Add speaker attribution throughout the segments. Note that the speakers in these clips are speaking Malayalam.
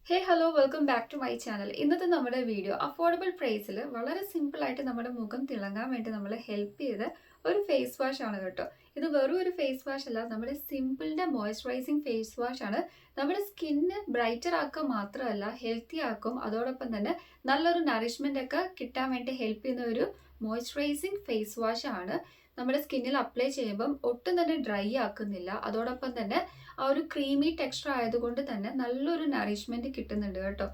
Speaker 1: Hey hello welcome back to my channel. ഇന്നത്തെ നമ്മുടെ വീഡിയോ അഫോർഡബിൾ പ്രൈസിൽ വളരെ സിമ്പിൾ ആയിട്ട് നമ്മുടെ മുഖം തിളങ്ങാൻ വേണ്ടി നമ്മളെ ഹെൽപ്പ് ചെയ്ത ഒരു ഫേസ് വാഷ് ആണ് കേട്ടോ. ഇത് വെറും ഒരു ഫേസ് വാഷ് അല്ല, നമ്മുടെ സിമ്പിളിന്റെ മോയ്സ്ചറൈസിങ് ഫേസ് വാഷ് ആണ്. നമ്മുടെ സ്കിന്ന് ബ്രൈറ്റർ ആക്കുക മാത്രമല്ല ഹെൽത്തി ആക്കും. അതോടൊപ്പം തന്നെ നല്ലൊരു നറിഷ്മെന്റ് ഒക്കെ കിട്ടാൻ വേണ്ടി ഹെൽപ്പ് ചെയ്യുന്ന ഒരു മോയ്സ്ചറൈസിങ് ഫേസ് വാഷ് ആണ്. നമ്മുടെ സ്കിന്നിൽ അപ്ലൈ ചെയ്യുമ്പം ഒട്ടും തന്നെ ഡ്രൈ ആക്കുന്നില്ല. അതോടൊപ്പം തന്നെ ആ ഒരു ക്രീമി ടെക്സ്ചർ ആയതുകൊണ്ട് തന്നെ നല്ലൊരു നറിഷ്മെന്റ് കിട്ടുന്നുണ്ട് കേട്ടോ.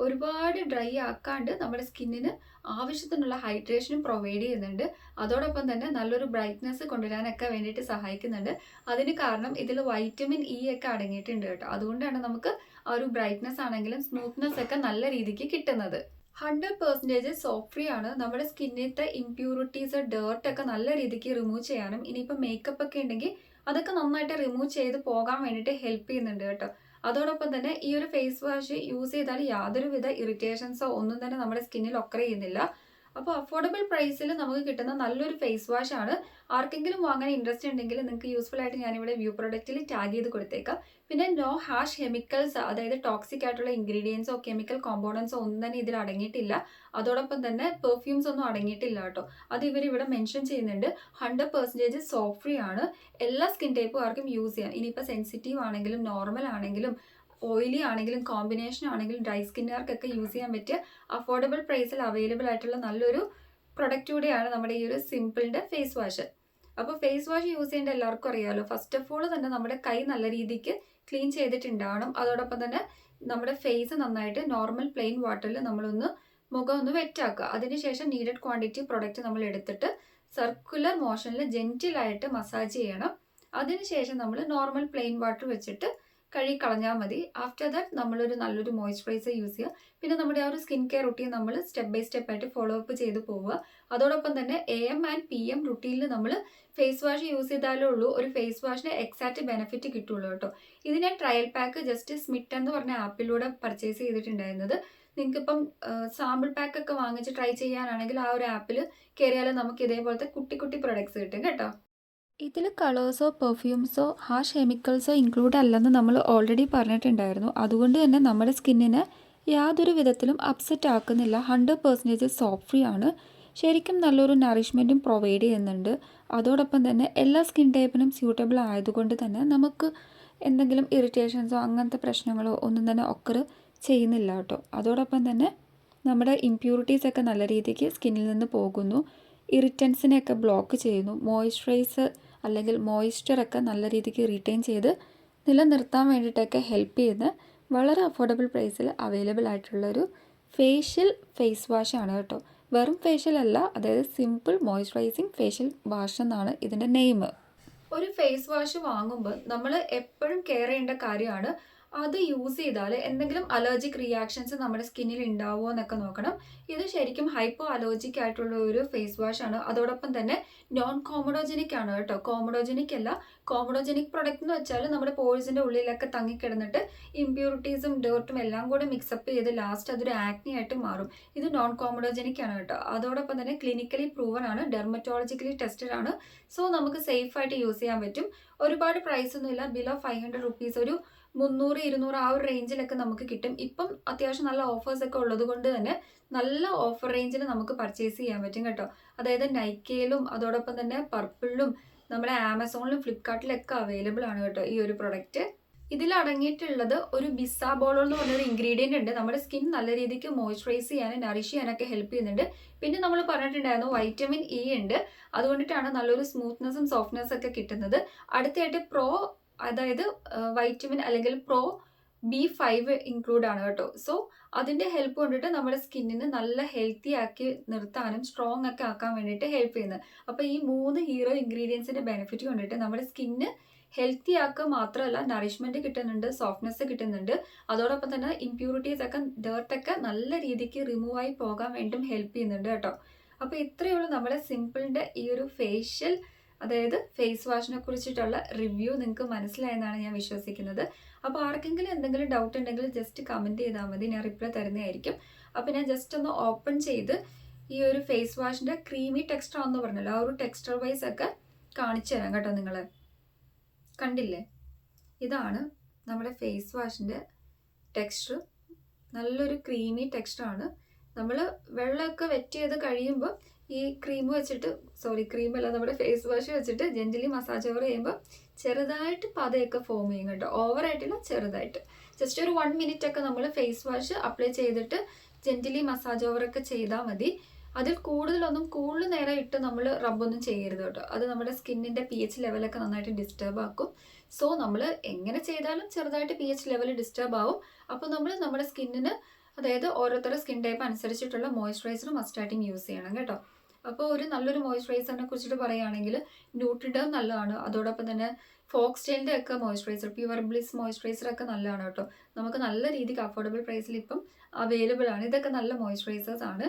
Speaker 1: ഒരുപാട് ഡ്രൈ ആക്കാണ്ട് നമ്മുടെ സ്കിന്നിന് ആവശ്യത്തിനുള്ള ഹൈഡ്രേഷനും പ്രൊവൈഡ് ചെയ്യുന്നുണ്ട്. അതോടൊപ്പം തന്നെ നല്ലൊരു ബ്രൈറ്റ്നെസ് കൊണ്ടുവരാനൊക്കെ വേണ്ടിയിട്ട് സഹായിക്കുന്നുണ്ട്. അതിന് കാരണം ഇതിൽ വൈറ്റമിൻ ഇ ഒക്കെ അടങ്ങിയിട്ടുണ്ട് കേട്ടോ. അതുകൊണ്ടാണ് നമുക്ക് ആ ഒരു ബ്രൈറ്റ്നെസ് ആണെങ്കിലും സ്മൂത്ത്നെസ് ഒക്കെ നല്ല രീതിക്ക് കിട്ടുന്നത്. 100% സോപ്പ് ഫ്രീ ആണ്. നമ്മുടെ സ്കിന്നിലത്തെ ഇംപ്യൂരിറ്റീസ് ഡേർട്ട് ഒക്കെ നല്ല രീതിക്ക് റിമൂവ് ചെയ്യാനും ഇനിയിപ്പോൾ മേക്കപ്പ് ഒക്കെ ഉണ്ടെങ്കിൽ അതൊക്കെ നന്നായിട്ട് റിമൂവ് ചെയ്ത് പോകാൻ വേണ്ടിയിട്ട് ഹെൽപ്പ് ചെയ്യുന്നുണ്ട് കേട്ടോ. അതോടൊപ്പം തന്നെ ഈ ഒരു ഫേസ് വാഷ് യൂസ് ചെയ്താൽ യാതൊരുവിധ ഇറിറ്റേഷൻസോ ഒന്നും തന്നെ നമ്മുടെ സ്കിന്നിൽ ഒക്കർ ചെയ്യുന്നില്ല. അപ്പോൾ അഫോർഡബിൾ പ്രൈസിൽ നമുക്ക് കിട്ടുന്ന നല്ലൊരു ഫേസ് വാഷ് ആണ്. ആർക്കെങ്കിലും വാങ്ങാൻ ഇൻട്രസ്റ്റ് ഉണ്ടെങ്കിൽ നിങ്ങൾക്ക് യൂസ്ഫുൾ ആയിട്ട് ഞാനിവിടെ വ്യൂ പ്രൊഡക്റ്റിൽ ടാഗ് ചെയ്ത് കൊടുത്തേക്കാം. പിന്നെ നോ ഹാഷ് കെമിക്കൽസ്, അതായത് ടോക്സിക് ആയിട്ടുള്ള ഇൻഗ്രീഡിയൻസോ കെമിക്കൽ കോമ്പൗണ്ടൻസോ ഒന്നും തന്നെ ഇതിൽ അടങ്ങിയിട്ടില്ല. അതോടൊപ്പം തന്നെ പെർഫ്യൂംസ് ഒന്നും അടങ്ങിയിട്ടില്ല കേട്ടോ. അത് ഇവരിവിടെ മെൻഷൻ ചെയ്യുന്നുണ്ട്. 100% സോപ്പ് ഫ്രീ ആണ്. എല്ലാ സ്കിൻ ടൈപ്പും ആർക്കും യൂസ് ചെയ്യാം. ഇനിയിപ്പോൾ സെൻസിറ്റീവ് ആണെങ്കിലും നോർമൽ ആണെങ്കിലും ഓയിലി ആണെങ്കിലും കോമ്പിനേഷൻ ആണെങ്കിലും ഡ്രൈ സ്കിന്നുകാർക്കൊക്കെ യൂസ് ചെയ്യാൻ പറ്റിയ അഫോർഡബിൾ പ്രൈസിൽ അവൈലബിൾ ആയിട്ടുള്ള നല്ലൊരു പ്രൊഡക്റ്റ് കൂടിയാണ് നമ്മുടെ ഈ ഒരു സിമ്പിളിന്റെ ഫേസ് വാഷ്. അപ്പോൾ ഫേസ് വാഷ് യൂസ് ചെയ്യേണ്ട എല്ലാവർക്കും അറിയാമല്ലോ. ഫസ്റ്റ് ഓഫ് ഓൾ തന്നെ നമ്മുടെ കൈ നല്ല രീതിക്ക് ക്ലീൻ ചെയ്തിട്ടുണ്ടാവണം. അതോടൊപ്പം തന്നെ നമ്മുടെ ഫേസ് നന്നായിട്ട് നോർമൽ പ്ലെയിൻ വാട്ടറിൽ നമ്മളൊന്ന് മുഖം ഒന്ന് വെറ്റാക്കുക. അതിനുശേഷം നീഡഡ് ക്വാണ്ടിറ്റി പ്രൊഡക്റ്റ് നമ്മൾ എടുത്തിട്ട് സർക്കുലർ മോഷനിൽ ജെന്റിലായിട്ട് മസാജ് ചെയ്യണം. അതിനുശേഷം നമ്മൾ നോർമൽ പ്ലെയിൻ വാട്ടർ വെച്ചിട്ട് കഴുകി കളഞ്ഞാൽ മതി. ആഫ്റ്റർ ദാറ്റ് നമ്മളൊരു നല്ലൊരു മോയ്സ്ചറൈസർ യൂസ് ചെയ്യുക. പിന്നെ നമ്മുടെ ആ ഒരു സ്കിൻ കെയർ റുട്ടീൻ നമ്മൾ സ്റ്റെപ്പ് ബൈ സ്റ്റെപ്പ് ആയിട്ട് ഫോളോ അപ്പ് ചെയ്ത് പോവുക. അതോടൊപ്പം തന്നെ AM ആൻഡ് PM റുട്ടീനിൽ നമ്മൾ ഫേസ് വാഷ് യൂസ് ചെയ്താലേ ഉള്ളൂ ഒരു ഫേസ് വാഷിന് എക്സാക്റ്റ് ബെനിഫിറ്റ് കിട്ടുള്ളൂ കേട്ടോ. ഇത് ഞാൻ ട്രയൽ പാക്ക് ജസ്റ്റ് സ്മിറ്റ് എന്ന് പറഞ്ഞ ആപ്പിലൂടെ പർച്ചേസ് ചെയ്തിട്ടുണ്ടായിരുന്നത്. നിങ്ങൾക്കിപ്പം സാമ്പിൾ പാക്ക് ഒക്കെ വാങ്ങിച്ച് ട്രൈ ചെയ്യാനാണെങ്കിൽ ആ ഒരു ആപ്പിൽ കയറിയാൽ നമുക്ക് ഇതേപോലത്തെ കുട്ടി കുട്ടി പ്രൊഡക്ട്സ് കിട്ടും കേട്ടോ. ഇതിൽ കളേഴ്സോ പെർഫ്യൂംസോ ഹാഷ് കെമിക്കൽസോ ഇൻക്ലൂഡ് അല്ലെന്ന് നമ്മൾ ഓൾറെഡി പറഞ്ഞിട്ടുണ്ടായിരുന്നു. അതുകൊണ്ട് തന്നെ നമ്മുടെ സ്കിന്നിനെ യാതൊരു വിധത്തിലും അപ്സെറ്റ് ആക്കുന്നില്ല. 100% സോപ്പ് ഫ്രീ ആണ്. ശരിക്കും നല്ലൊരു നറിഷ്മെൻറ്റും പ്രൊവൈഡ് ചെയ്യുന്നുണ്ട്. അതോടൊപ്പം തന്നെ എല്ലാ സ്കിൻ ടൈപ്പിനും സ്യൂട്ടബിൾ ആയതുകൊണ്ട് തന്നെ നമുക്ക് എന്തെങ്കിലും ഇറിറ്റേഷൻസോ അങ്ങനത്തെ പ്രശ്നങ്ങളോ ഒന്നും തന്നെ ഒക്കർ ചെയ്യുന്നില്ല കേട്ടോ. അതോടൊപ്പം തന്നെ നമ്മുടെ ഇമ്പ്യൂരിറ്റീസൊക്കെ നല്ല രീതിക്ക് സ്കിന്നിൽ നിന്ന് പോകുന്നു. ഇറിറ്റൻസിനെയൊക്കെ ബ്ലോക്ക് ചെയ്യുന്നു. മോയ്സ്ചറൈസർ അല്ലെങ്കിൽ മോയ്സ്ചറൊക്കെ നല്ല രീതിക്ക് റീറ്റെയിൻ ചെയ്ത് നിലനിർത്താൻ വേണ്ടിയിട്ടൊക്കെ ഹെൽപ്പ് ചെയ്യുന്ന വളരെ അഫോർഡബിൾ പ്രൈസിൽ അവൈലബിൾ ആയിട്ടുള്ളൊരു ഫേഷ്യൽ ഫേസ് വാഷ് ആണ് കേട്ടോ. വെറും ഫേഷ്യൽ അല്ല, അതായത് സിമ്പിൾ മോയ്സ്ചറൈസിങ് ഫേഷ്യൽ വാഷ് എന്നാണ് ഇതിൻ്റെ നെയിം. ഒരു ഫേസ് വാഷ് വാങ്ങുമ്പോൾ നമ്മൾ എപ്പോഴും കെയർ ചെയ്യേണ്ട കാര്യമാണ് അത് യൂസ് ചെയ്താൽ എന്തെങ്കിലും അലർജിക് റിയാക്ഷൻസ് നമ്മുടെ സ്കിന്നിൽ ഉണ്ടാവുമോ എന്നൊക്കെ നോക്കണം. ഇത് ശരിക്കും ഹൈപ്പോ അലർജിക് ആയിട്ടുള്ള ഒരു ഫേസ് വാഷ് ആണ്. അതോടൊപ്പം തന്നെ നോൺ കോമഡോജനിക് ആണ് കേട്ടോ. കോമഡോജനിക് അല്ല. കോമഡോജനിക് പ്രൊഡക്റ്റ് എന്ന് വെച്ചാൽ നമ്മുടെ പോഴ്സിന്റെ ഉള്ളിലൊക്കെ തങ്ങിക്കിടന്നിട്ട് ഇമ്പ്യൂരിറ്റീസും ഡേർട്ടും എല്ലാം കൂടെ മിക്സപ്പ് ചെയ്ത് ലാസ്റ്റ് അതൊരു ആക്നി ആയിട്ട് മാറും. ഇത് നോൺ കോമഡോജനിക് ആണ് കേട്ടോ. അതോടൊപ്പം തന്നെ ക്ലിനിക്കലി പ്രൂവൻ ആണ്, ഡെർമറ്റോളജിക്കലി ടെസ്റ്റഡ് ആണ്. സോ നമുക്ക് സേഫ് ആയിട്ട് യൂസ് ചെയ്യാൻ പറ്റും. ഒരുപാട് പ്രൈസ് ഒന്നുമില്ല. ബിലോ 500 റുപ്പീസ്, ഒരു 300 200 ആ ഒരു റേഞ്ചിലൊക്കെ നമുക്ക് കിട്ടും. ഇപ്പം അത്യാവശ്യം നല്ല ഓഫേഴ്സ് ഒക്കെ ഉള്ളത് കൊണ്ട് തന്നെ നല്ല ഓഫർ റേഞ്ചിൽ നമുക്ക് പർച്ചേസ് ചെയ്യാൻ പറ്റും കേട്ടോ. അതായത് നൈക്കയിലും അതോടൊപ്പം തന്നെ പർപ്പിളിലും നമ്മുടെ ആമസോണിലും ഫ്ലിപ്കാർട്ടിലൊക്കെ അവൈലബിൾ ആണ് കേട്ടോ ഈ ഒരു പ്രൊഡക്റ്റ്. ഇതിൽ അടങ്ങിയിട്ടുള്ളത് ഒരു ബിസാബോളോ എന്ന് പറഞ്ഞൊരു ഇൻഗ്രീഡിയന്റ് ഉണ്ട്. നമ്മുടെ സ്കിൻ നല്ല രീതിക്ക് മോയ്സ്ചറൈസ് ചെയ്യാനും നറിഷ് ചെയ്യാനൊക്കെ ഹെൽപ്പ് ചെയ്യുന്നുണ്ട്. പിന്നെ നമ്മൾ പറഞ്ഞിട്ടുണ്ടായിരുന്നു വൈറ്റമിൻ ഇ ഉണ്ട്. അതുകൊണ്ടിട്ടാണ് നല്ലൊരു സ്മൂത്ത്നെസ്സും സോഫ്റ്റ്നെസ് ഒക്കെ കിട്ടുന്നത്. അടുത്തായിട്ട് അതായത് വൈറ്റമിൻ അല്ലെങ്കിൽ B5 ഇൻക്ലൂഡ് ആണ് കേട്ടോ. സോ അതിന്റെ ഹെൽപ്പ് കൊണ്ടിട്ട് നമ്മുടെ സ്കിന്നിന് നല്ല ഹെൽത്തി ആക്കി നിർത്താനും സ്ട്രോങ് ഒക്കെ ആക്കാൻ വേണ്ടിയിട്ട് ഹെൽപ്പ് ചെയ്യുന്നത്. അപ്പൊ ഈ 3 ഹീറോ ഇൻഗ്രീഡിയൻസിന്റെ ബെനിഫിറ്റ് കൊണ്ടിട്ട് നമ്മുടെ സ്കിന്ന് ഹെൽത്തി ആക്കുക മാത്രമല്ല നറിഷ്മെന്റ് കിട്ടുന്നുണ്ട്, സോഫ്റ്റ്നെസ് കിട്ടുന്നുണ്ട്. അതോടൊപ്പം തന്നെ ഇമ്പ്യൂരിറ്റീസ് ഒക്കെ ഡേർട്ടൊക്കെ നല്ല രീതിക്ക് റിമൂവ് ആയി പോകാൻ വേണ്ടിയും ഹെൽപ്പ് ചെയ്യുന്നുണ്ട് കേട്ടോ. അപ്പൊ ഇത്രയേ ഉള്ളൂ നമ്മുടെ സിമ്പിളിന്റെ ഈ ഒരു ഫേഷ്യൽ, അതായത് ഫേസ് വാഷിനെ കുറിച്ചിട്ടുള്ള റിവ്യൂ നിങ്ങൾക്ക് മനസ്സിലായെന്നാണ് ഞാൻ വിശ്വസിക്കുന്നത്. അപ്പോൾ ആർക്കെങ്കിലും എന്തെങ്കിലും ഡൗട്ട് ഉണ്ടെങ്കിൽ ജസ്റ്റ് കമൻറ്റ് ചെയ്താൽ മതി, ഞാൻ റിപ്ലൈ തരുന്നതായിരിക്കും. അപ്പോൾ ഞാൻ ജസ്റ്റ് ഒന്ന് ഓപ്പൺ ചെയ്ത് ഈ ഒരു ഫേസ് വാഷിൻ്റെ ക്രീമി ടെക്സ്ചർ ആണെന്ന് പറഞ്ഞല്ലോ, ആ ഒരു ടെക്സ്ചർ വൈസ് ഒക്കെ കാണിച്ചു തരാം കേട്ടോ. നിങ്ങൾ കണ്ടില്ലേ, ഇതാണ് നമ്മുടെ ഫേസ് വാഷിൻ്റെ ടെക്സ്ചർ. നല്ലൊരു ക്രീമി ടെക്സ്ചറാണ്. നമ്മൾ വെള്ളമൊക്കെ വെറ്റ് ചെയ്ത് കഴിയുമ്പോൾ ഈ ക്രീം വെച്ചിട്ട്, ക്രീമല്ല, നമ്മുടെ ഫേസ് വാഷ് വെച്ചിട്ട് ജെന്റലി മസാജ് ഓവർ ചെയ്യുമ്പോൾ ചെറുതായിട്ട് പതയൊക്കെ ഫോം ചെയ്യും കേട്ടോ. ഓവറായിട്ടില്ല, ചെറുതായിട്ട്. ജസ്റ്റ് ഒരു 1 മിനിറ്റ് ഒക്കെ നമ്മൾ ഫേസ് വാഷ് അപ്ലൈ ചെയ്തിട്ട് ജെന്റലി മസാജ് ഓവറൊക്കെ ചെയ്താൽ മതി. അതിൽ കൂടുതൽ നേരം ഇട്ട് നമ്മൾ റബ്ബൊന്നും ചെയ്യരുത് കേട്ടോ. അത് നമ്മുടെ സ്കിന്നിൻ്റെ pH ലെവലൊക്കെ നന്നായിട്ട് ഡിസ്റ്റർബ് ആക്കും. സോ നമ്മൾ എങ്ങനെ ചെയ്താലും ചെറുതായിട്ട് pH ലെവൽ ഡിസ്റ്റർബ് ആവും. അപ്പോൾ നമ്മൾ നമ്മുടെ സ്കിന്നിന്, അതായത് ഓരോരുത്തരുടെ സ്കിൻ ടൈപ്പ് അനുസരിച്ചിട്ടുള്ള മോയ്സ്ചറൈസർ മസ്റ്റായിട്ടും യൂസ് ചെയ്യണം കേട്ടോ. അപ്പോൾ ഒരു നല്ലൊരു മോയ്സ്ചറൈസറിനെ കുറിച്ചിട്ട് പറയുകയാണെങ്കിൽ ന്യൂട്രിഡേം നല്ലതാണ്. അതോടൊപ്പം തന്നെ ഫോക്സ്റ്റൈലിൻ്റെ ഒക്കെ മോയ്സ്ചറൈസർ, പ്യുവർ ബ്ലിസ് മോയ്സ്ചറൈസർ ഒക്കെ നല്ലതാണ് കേട്ടോ. നമുക്ക് നല്ല രീതിക്ക് അഫോർഡബിൾ പ്രൈസിൽ ഇപ്പം അവൈലബിൾ ആണ്. ഇതൊക്കെ നല്ല മോയ്സ്ചറൈസേഴ്സ് ആണ്.